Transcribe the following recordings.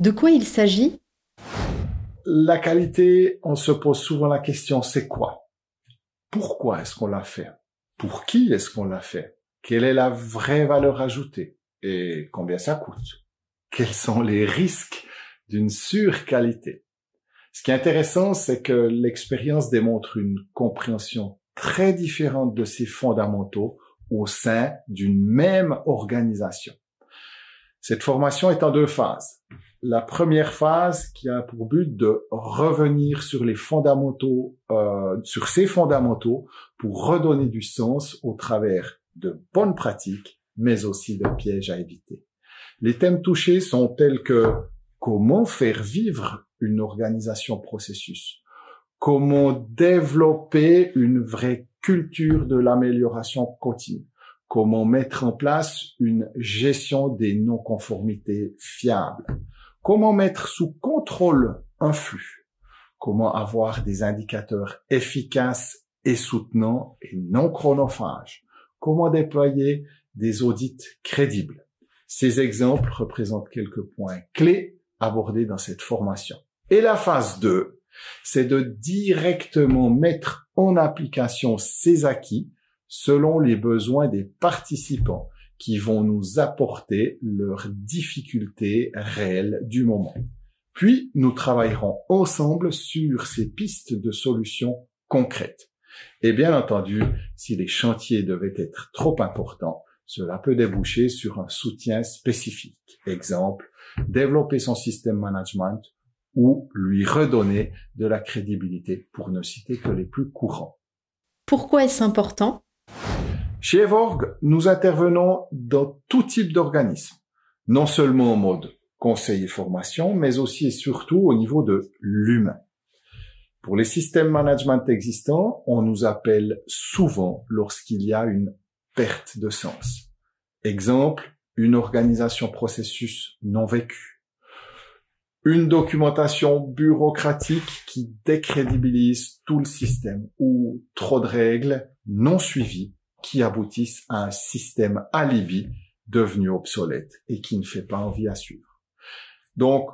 De quoi il s'agit? La qualité, on se pose souvent la question, c'est quoi? Pourquoi est-ce qu'on l'a fait? Pour qui est-ce qu'on l'a fait? Quelle est la vraie valeur ajoutée? Et combien ça coûte? Quels sont les risques d'une surqualité? Ce qui est intéressant, c'est que l'expérience démontre une compréhension très différente de ces fondamentaux au sein d'une même organisation. Cette formation est en 2 phases. La première phase qui a pour but de revenir sur les fondamentaux, sur ces fondamentaux pour redonner du sens au travers de bonnes pratiques, mais aussi de pièges à éviter. Les thèmes touchés sont tels que comment faire vivre une organisation processus, comment développer une vraie culture de l'amélioration continue, comment mettre en place une gestion des non-conformités fiable, comment mettre sous contrôle un flux, comment avoir des indicateurs efficaces et soutenants et non chronophages, comment déployer des audits crédibles. Ces exemples représentent quelques points clés abordés dans cette formation. Et la phase 2, c'est de directement mettre en application ces acquis selon les besoins des participants qui vont nous apporter leurs difficultés réelles du moment. Puis, nous travaillerons ensemble sur ces pistes de solutions concrètes. Et bien entendu, si les chantiers devaient être trop importants, cela peut déboucher sur un soutien spécifique. Exemple, développer son système management ou lui redonner de la crédibilité, pour ne citer que les plus courants. Pourquoi est-ce important? Chez Evorg, nous intervenons dans tout type d'organisme, non seulement en mode conseil et formation, mais aussi et surtout au niveau de l'humain. Pour les systèmes management existants, on nous appelle souvent lorsqu'il y a une perte de sens. Exemple, une organisation processus non vécue. Une documentation bureaucratique qui décrédibilise tout le système ou trop de règles non suivies qui aboutissent à un système alibi devenu obsolète et qui ne fait pas envie à suivre. Donc,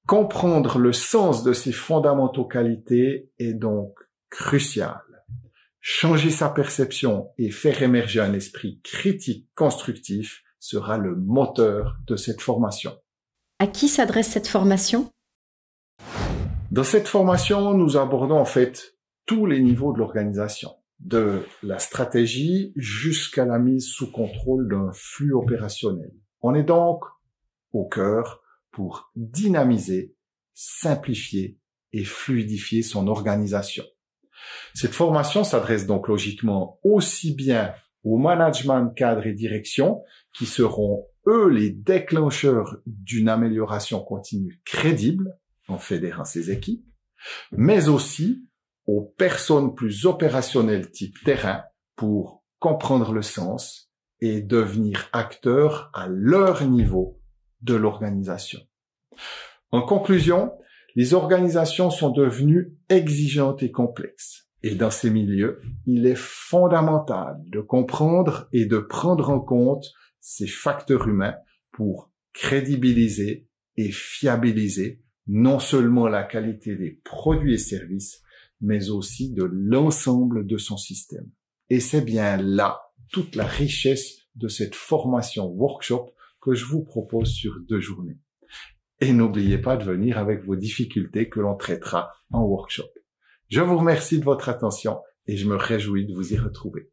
comprendre le sens de ces fondamentaux qualités est donc crucial. Changer sa perception et faire émerger un esprit critique constructif sera le moteur de cette formation. À qui s'adresse cette formation? Dans cette formation, nous abordons en fait tous les niveaux de l'organisation, de la stratégie jusqu'à la mise sous contrôle d'un flux opérationnel. On est donc au cœur pour dynamiser, simplifier et fluidifier son organisation. Cette formation s'adresse donc logiquement aussi bien au management, cadre et direction qui seront eux les déclencheurs d'une amélioration continue crédible en fédérant ces équipes, mais aussi aux personnes plus opérationnelles type terrain pour comprendre le sens et devenir acteurs à leur niveau de l'organisation. En conclusion, les organisations sont devenues exigeantes et complexes. Et dans ces milieux, il est fondamental de comprendre et de prendre en compte ces facteurs humains pour crédibiliser et fiabiliser non seulement la qualité des produits et services, mais aussi de l'ensemble de son système. Et c'est bien là toute la richesse de cette formation workshop que je vous propose sur 2 journées. Et n'oubliez pas de venir avec vos difficultés que l'on traitera en workshop. Je vous remercie de votre attention et je me réjouis de vous y retrouver.